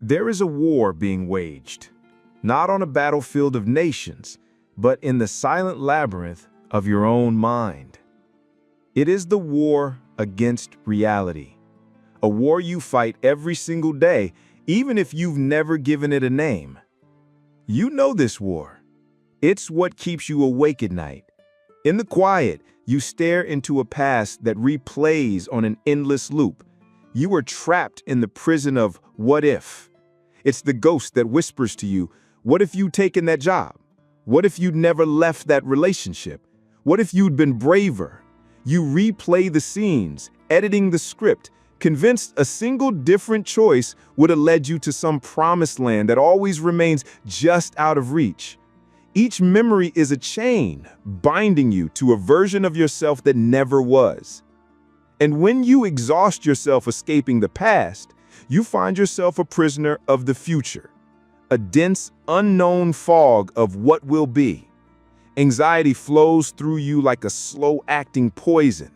There is a war being waged, not on a battlefield of nations, but in the silent labyrinth of your own mind. It is the war against reality, a war you fight every single day, even if you've never given it a name. You know this war. It's what keeps you awake at night. In the quiet, you stare into a past that replays on an endless loop. You are trapped in the prison of what if. It's the ghost that whispers to you, what if you'd taken that job? What if you'd never left that relationship? What if you'd been braver? You replay the scenes, editing the script, convinced a single different choice would have led you to some promised land that always remains just out of reach. Each memory is a chain, binding you to a version of yourself that never was. And when you exhaust yourself escaping the past, you find yourself a prisoner of the future, a dense, unknown fog of what will be. Anxiety flows through you like a slow-acting poison.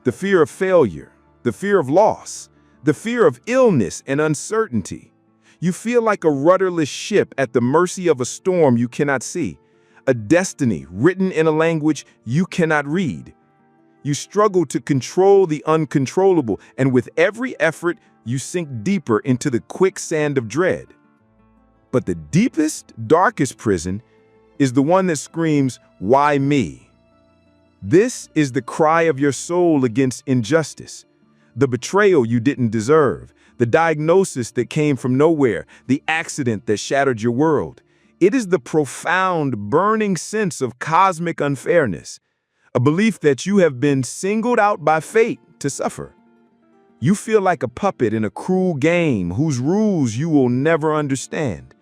The fear of failure, the fear of loss, the fear of illness and uncertainty. You feel like a rudderless ship at the mercy of a storm you cannot see, a destiny written in a language you cannot read. You struggle to control the uncontrollable, and with every effort, you sink deeper into the quicksand of dread. But the deepest, darkest prison is the one that screams, "Why me?" This is the cry of your soul against injustice, the betrayal you didn't deserve, the diagnosis that came from nowhere, the accident that shattered your world. It is the profound, burning sense of cosmic unfairness, a belief that you have been singled out by fate to suffer. You feel like a puppet in a cruel game whose rules you will never understand.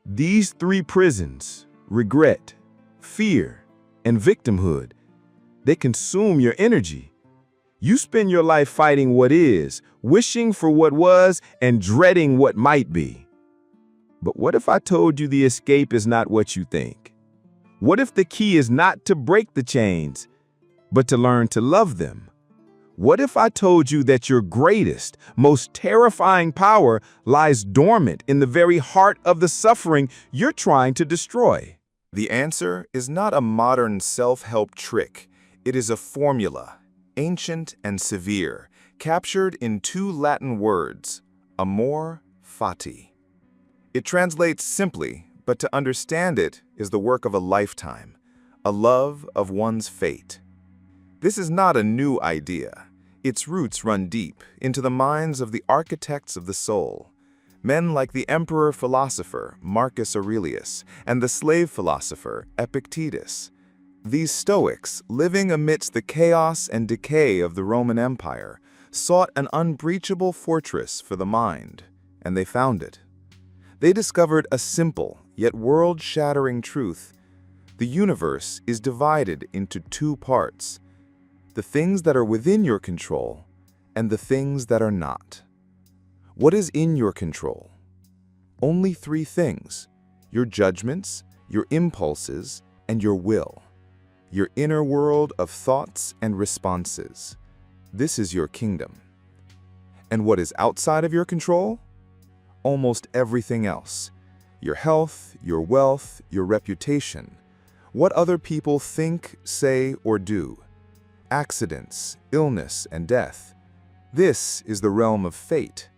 These three prisons, regret, fear, and victimhood, they consume your energy. You spend your life fighting what is, wishing for what was, and dreading what might be. But what if I told you the escape is not what you think? What if the key is not to break the chains, but to learn to love them? What if I told you that your greatest, most terrifying power lies dormant in the very heart of the suffering you're trying to destroy? The answer is not a modern self-help trick. It is a formula, ancient and severe, captured in two Latin words, Amor Fati. It translates simply, but to understand it is the work of a lifetime, a love of one's fate. This is not a new idea. Its roots run deep into the minds of the architects of the soul, men like the emperor-philosopher Marcus Aurelius and the slave-philosopher Epictetus. These Stoics, living amidst the chaos and decay of the Roman Empire, sought an unbreachable fortress for the mind, and they found it. They discovered a simple, yet world-shattering truth. The universe is divided into two parts: the things that are within your control and the things that are not. What is in your control? Only three things: your judgments, your impulses, and your will. Your inner world of thoughts and responses. This is your kingdom. And what is outside of your control? Almost everything else. Your health, your wealth, your reputation. What other people think, say, or do. Accidents, illness, and death. This is the realm of fate.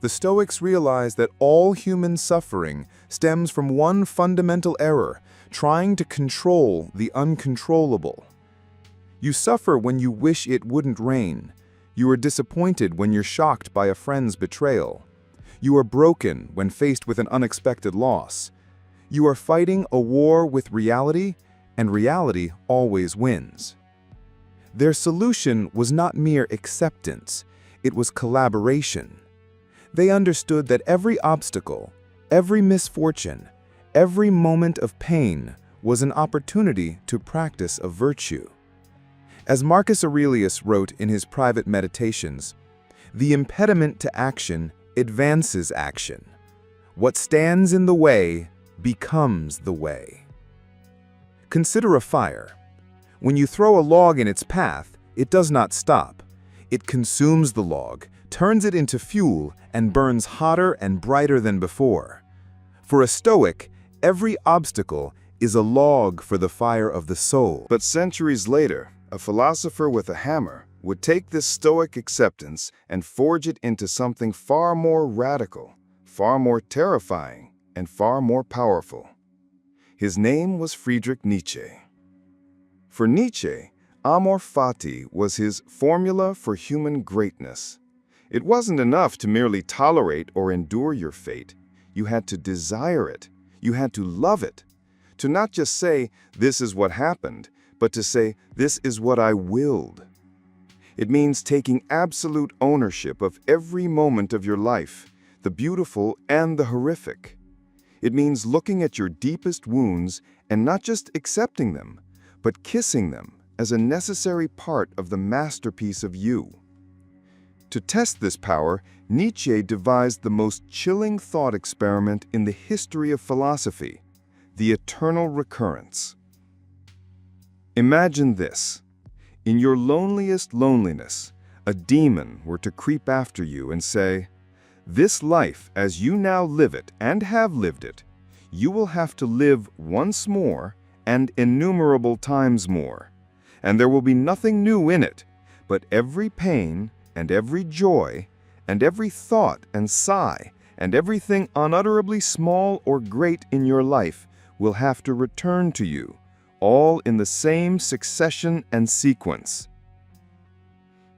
The Stoics realized that all human suffering stems from one fundamental error: trying to control the uncontrollable. You suffer when you wish it wouldn't rain. You are disappointed when you're shocked by a friend's betrayal. You are broken when faced with an unexpected loss. You are fighting a war with reality, and reality always wins. Their solution was not mere acceptance, it was collaboration. They understood that every obstacle, every misfortune, every moment of pain was an opportunity to practice a virtue. As Marcus Aurelius wrote in his private meditations, "The impediment to action advances action. What stands in the way becomes the way." Consider a fire. When you throw a log in its path, it does not stop. It consumes the log, turns it into fuel and burns hotter and brighter than before. For a Stoic, every obstacle is a log for the fire of the soul. But centuries later, a philosopher with a hammer would take this Stoic acceptance and forge it into something far more radical, far more terrifying, and far more powerful. His name was Friedrich Nietzsche. For Nietzsche, Amor Fati was his formula for human greatness. It wasn't enough to merely tolerate or endure your fate. You had to desire it. You had to love it. To not just say, this is what happened, but to say, this is what I willed. It means taking absolute ownership of every moment of your life, the beautiful and the horrific. It means looking at your deepest wounds and not just accepting them, but kissing them as a necessary part of the masterpiece of you. To test this power, Nietzsche devised the most chilling thought experiment in the history of philosophy, the eternal recurrence. Imagine this. In your loneliest loneliness, a demon were to creep after you and say, "This life, as you now live it and have lived it, you will have to live once more and innumerable times more, and there will be nothing new in it, but every pain and every joy and every thought and sigh and everything unutterably small or great in your life will have to return to you, all in the same succession and sequence."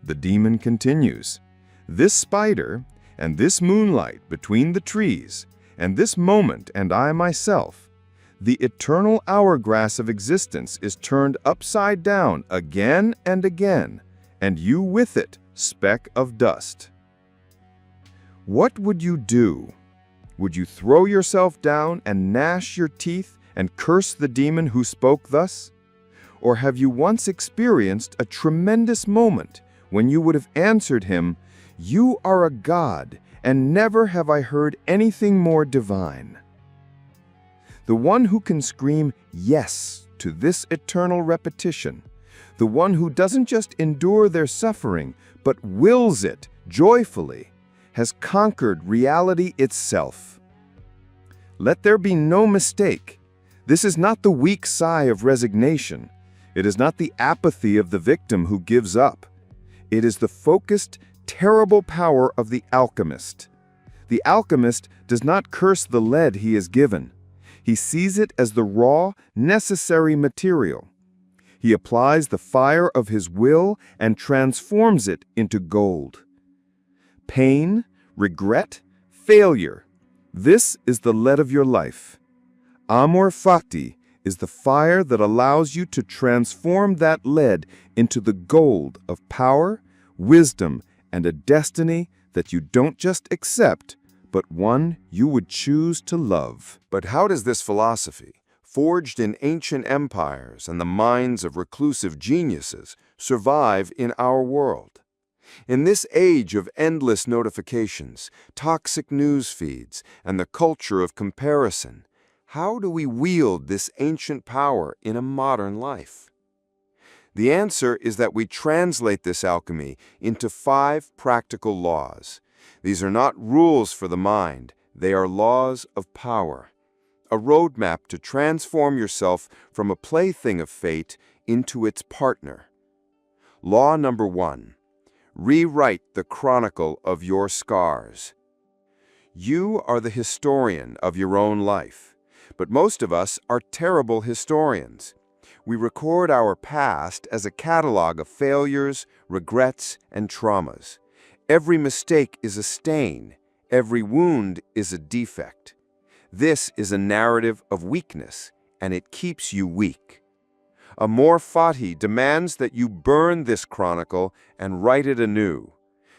The demon continues, "This spider and this moonlight between the trees and this moment and I myself, the eternal hourglass of existence is turned upside down again and again, and you with it, speck of dust." What would you do? Would you throw yourself down and gnash your teeth and curse the demon who spoke thus? Or have you once experienced a tremendous moment when you would have answered him, "You are a god, and never have I heard anything more divine"? The one who can scream yes to this eternal repetition, the one who doesn't just endure their suffering, but wills it joyfully, has conquered reality itself. Let there be no mistake. This is not the weak sigh of resignation. It is not the apathy of the victim who gives up. It is the focused, terrible power of the alchemist. The alchemist does not curse the lead he is given. He sees it as the raw, necessary material. He applies the fire of his will and transforms it into gold. Pain, regret, failure. This is the lead of your life. Amor Fati is the fire that allows you to transform that lead into the gold of power, wisdom, and a destiny that you don't just accept, but one you would choose to love. But how does this philosophy, forged in ancient empires and the minds of reclusive geniuses, survive in our world? In this age of endless notifications, toxic news feeds, and the culture of comparison, how do we wield this ancient power in a modern life? The answer is that we translate this alchemy into 5 practical laws. These are not rules for the mind, they are laws of power. A roadmap to transform yourself from a plaything of fate into its partner. Law number 1. Rewrite the chronicle of your scars. You are the historian of your own life, but most of us are terrible historians. We record our past as a catalog of failures, regrets, and traumas. Every mistake is a stain. Every wound is a defect. This is a narrative of weakness, and it keeps you weak. Amor Fati demands that you burn this chronicle and write it anew,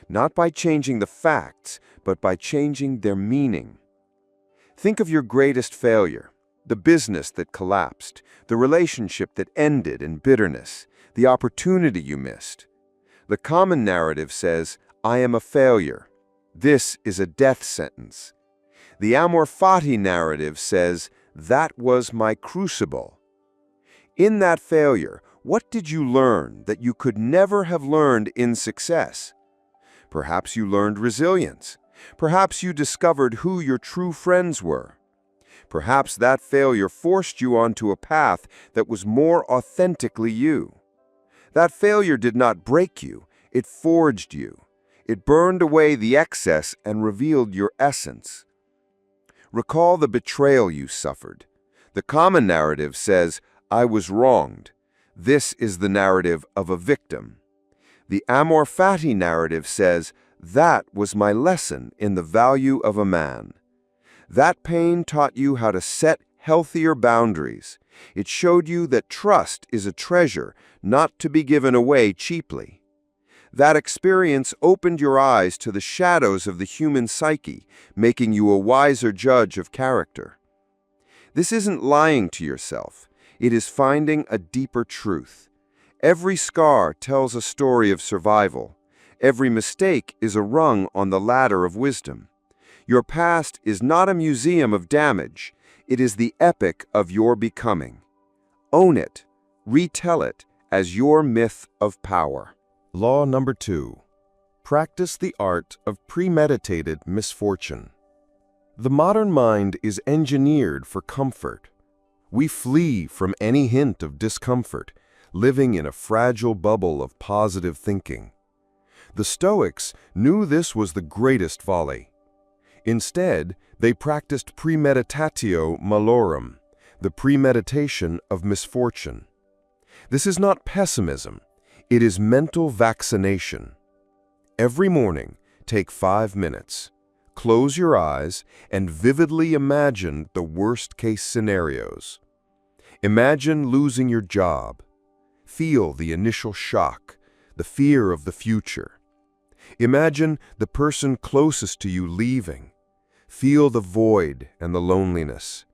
not by changing the facts, but by changing their meaning. Think of your greatest failure, the business that collapsed, the relationship that ended in bitterness, the opportunity you missed. The common narrative says, "I am a failure. This is a death sentence." The Amor Fati narrative says, "That was my crucible." In that failure, what did you learn that you could never have learned in success? Perhaps you learned resilience. Perhaps you discovered who your true friends were. Perhaps that failure forced you onto a path that was more authentically you. That failure did not break you, it forged you. It burned away the excess and revealed your essence. Recall the betrayal you suffered. The common narrative says, "I was wronged." This is the narrative of a victim. The Amor Fati narrative says, "That was my lesson in the value of a man." That pain taught you how to set healthier boundaries. It showed you that trust is a treasure, not to be given away cheaply. That experience opened your eyes to the shadows of the human psyche, making you a wiser judge of character. This isn't lying to yourself. It is finding a deeper truth. Every scar tells a story of survival. Every mistake is a rung on the ladder of wisdom. Your past is not a museum of damage. It is the epic of your becoming. Own it. Retell it as your myth of power. Law number 2. Practice the art of premeditated misfortune. The modern mind is engineered for comfort. We flee from any hint of discomfort, living in a fragile bubble of positive thinking. The Stoics knew this was the greatest folly. Instead, they practiced premeditatio malorum, the premeditation of misfortune. This is not pessimism. It is mental vaccination. Every morning, take 5 minutes. Close your eyes and vividly imagine the worst-case scenarios. Imagine losing your job. Feel the initial shock, the fear of the future. Imagine the person closest to you leaving. Feel the void and the loneliness.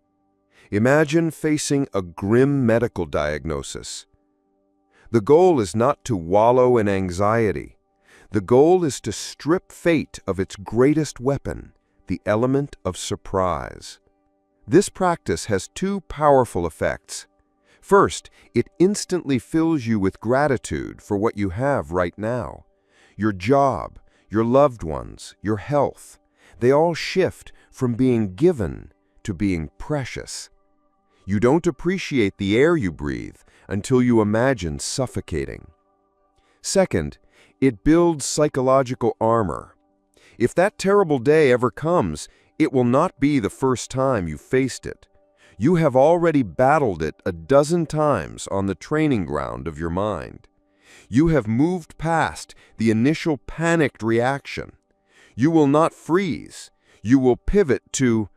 Imagine facing a grim medical diagnosis. The goal is not to wallow in anxiety. The goal is to strip fate of its greatest weapon, the element of surprise. This practice has 2 powerful effects. First, it instantly fills you with gratitude for what you have right now. Your job, your loved ones, your health. They all shift from being given to being precious. You don't appreciate the air you breathe until you imagine suffocating. Second, it builds psychological armor. If that terrible day ever comes, it will not be the first time you faced it. You have already battled it a dozen times on the training ground of your mind. You have moved past the initial panicked reaction. You will not freeze. You will pivot to,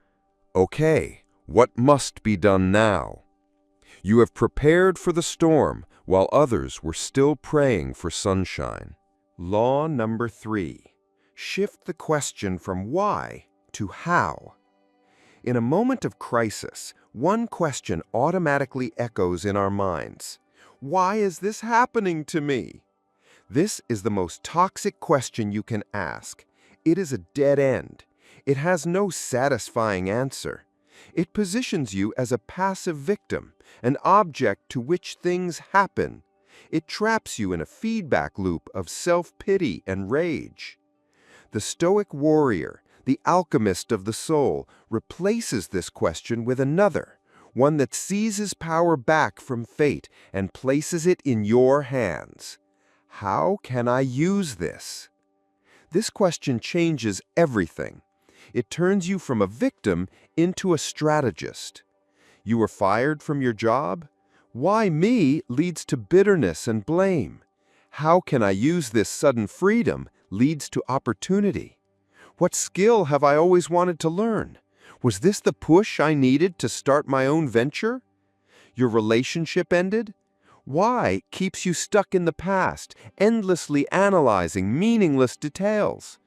okay, what must be done now? You have prepared for the storm while others were still praying for sunshine. Law number 3. Shift the question from why to how. In a moment of crisis, one question automatically echoes in our minds. Why is this happening to me? This is the most toxic question you can ask. It is a dead end. It has no satisfying answer. It positions you as a passive victim, an object to which things happen. It traps you in a feedback loop of self-pity and rage. The Stoic warrior, the alchemist of the soul, replaces this question with another, one that seizes power back from fate and places it in your hands. How can I use this? This question changes everything. It turns you from a victim into a strategist. You were fired from your job? Why me leads to bitterness and blame. How can I use this sudden freedom leads to opportunity. What skill have I always wanted to learn? Was this the push I needed to start my own venture? Your relationship ended? Why keeps you stuck in the past, endlessly analyzing meaningless details?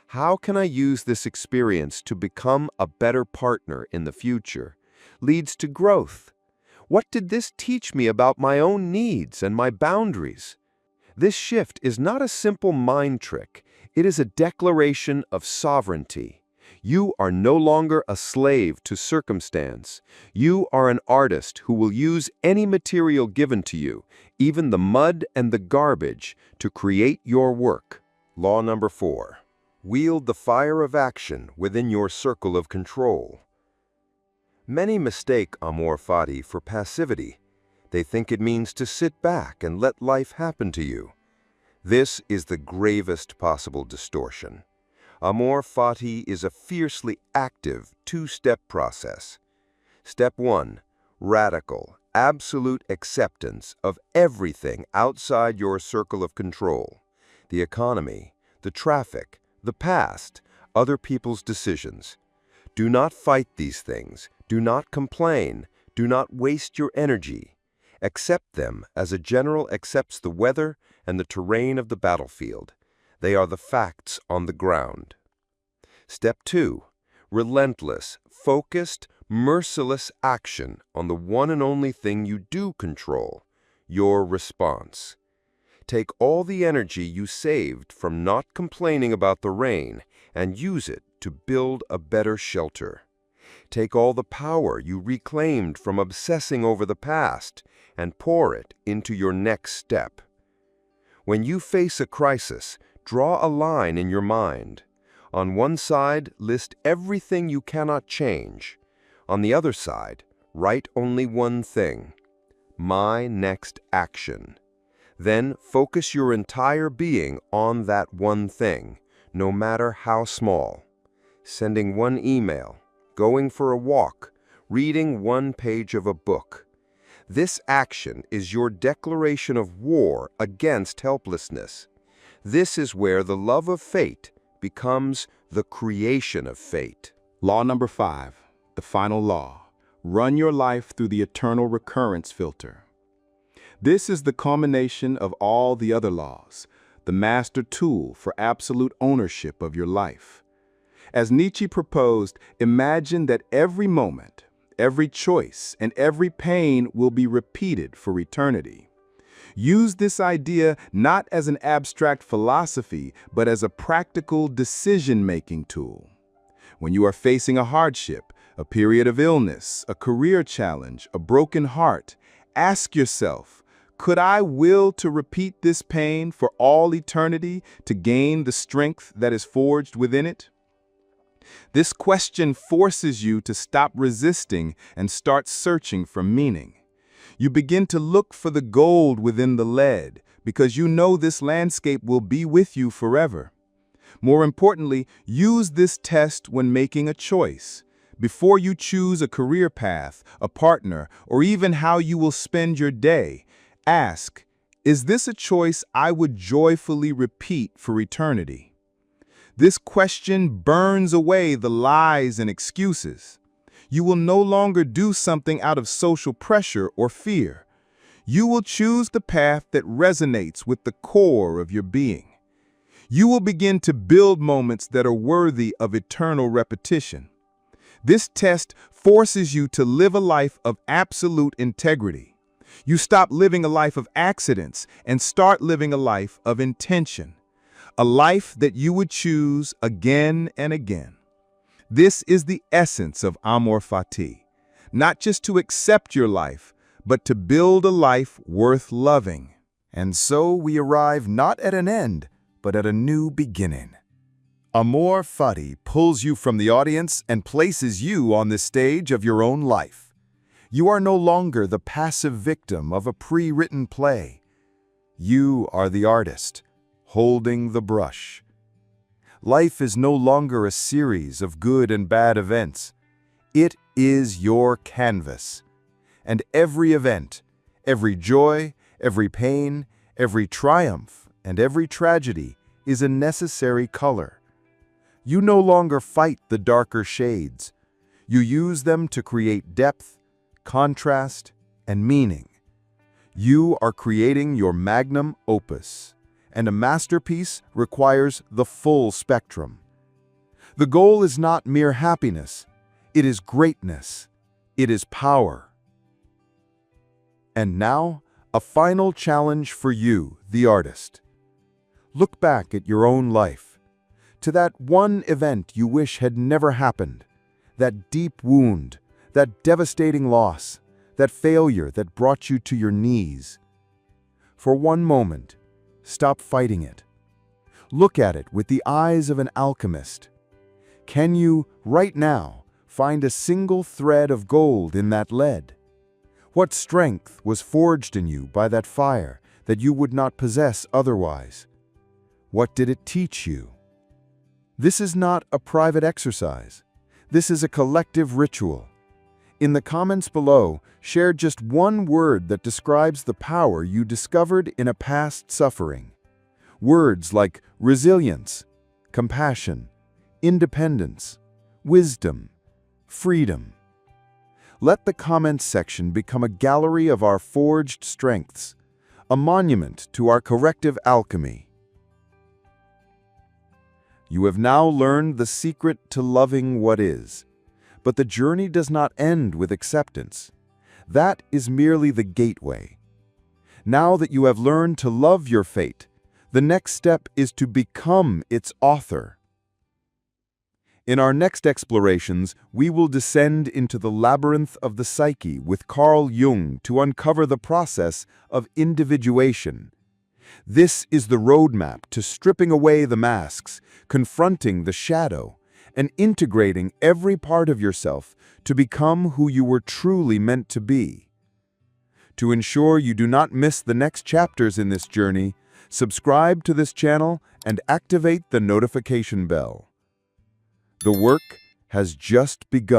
How can I use this experience to become a better partner in the future? Leads to growth. What did this teach me about my own needs and my boundaries? This shift is not a simple mind trick. It is a declaration of sovereignty. You are no longer a slave to circumstance. You are an artist who will use any material given to you, even the mud and the garbage, to create your work. Law number 4. Wield the fire of action within your circle of control. Many mistake Amor Fati for passivity. They think it means to sit back and let life happen to you. This is the gravest possible distortion. Amor Fati is a fiercely active, two-step process. Step 1. Radical, absolute acceptance of everything outside your circle of control. The economy, the traffic, the past, other people's decisions. Do not fight these things. Do not complain. Do not waste your energy. Accept them as a general accepts the weather and the terrain of the battlefield. They are the facts on the ground. Step 2. Relentless, focused, merciless action on the one and only thing you do control, your response. Take all the energy you saved from not complaining about the rain and use it to build a better shelter. Take all the power you reclaimed from obsessing over the past and pour it into your next step. When you face a crisis, draw a line in your mind. On one side, list everything you cannot change. On the other side, write only one thing: my next action. Then focus your entire being on that one thing, no matter how small. Sending one email, going for a walk, reading one page of a book. This action is your declaration of war against helplessness. This is where the love of fate becomes the creation of fate. Law number 5, the final law. Run your life through the eternal recurrence filter. This is the culmination of all the other laws, the master tool for absolute ownership of your life. As Nietzsche proposed, imagine that every moment, every choice, and every pain will be repeated for eternity. Use this idea not as an abstract philosophy, but as a practical decision-making tool. When you are facing a hardship, a period of illness, a career challenge, a broken heart, ask yourself, could I will to repeat this pain for all eternity to gain the strength that is forged within it? This question forces you to stop resisting and start searching for meaning. You begin to look for the gold within the lead because you know this landscape will be with you forever. More importantly, use this test when making a choice. Before you choose a career path, a partner, or even how you will spend your day, ask, is this a choice I would joyfully repeat for eternity? This question burns away the lies and excuses. You will no longer do something out of social pressure or fear. You will choose the path that resonates with the core of your being. You will begin to build moments that are worthy of eternal repetition. This test forces you to live a life of absolute integrity. You stop living a life of accidents and start living a life of intention. A life that you would choose again and again. This is the essence of Amor Fati. Not just to accept your life, but to build a life worth loving. And so we arrive not at an end, but at a new beginning. Amor Fati pulls you from the audience and places you on the stage of your own life. You are no longer the passive victim of a pre-written play. You are the artist, holding the brush. Life is no longer a series of good and bad events. It is your canvas. And every event, every joy, every pain, every triumph, and every tragedy is a necessary color. You no longer fight the darker shades. You use them to create depth, contrast, and meaning. You are creating your magnum opus, and a masterpiece requires the full spectrum. The goal is not mere happiness. It is greatness. It is power. And now, a final challenge for you, the artist. Look back at your own life, to that one event you wish had never happened, that deep wound, that devastating loss, that failure that brought you to your knees. For one moment, stop fighting it. Look at it with the eyes of an alchemist. Can you, right now, find a single thread of gold in that lead? What strength was forged in you by that fire that you would not possess otherwise? What did it teach you? This is not a private exercise. This is a collective ritual. In the comments below, share just one word that describes the power you discovered in a past suffering. Words like resilience, compassion, independence, wisdom, freedom. Let the comments section become a gallery of our forged strengths, a monument to our corrective alchemy. You have now learned the secret to loving what is, but the journey does not end with acceptance. That is merely the gateway. Now that you have learned to love your fate, the next step is to become its author. In our next explorations, we will descend into the labyrinth of the psyche with Carl Jung to uncover the process of individuation. This is the roadmap to stripping away the masks, confronting the shadow, and integrating every part of yourself to become who you were truly meant to be. To ensure you do not miss the next chapters in this journey, subscribe to this channel and activate the notification bell. The work has just begun.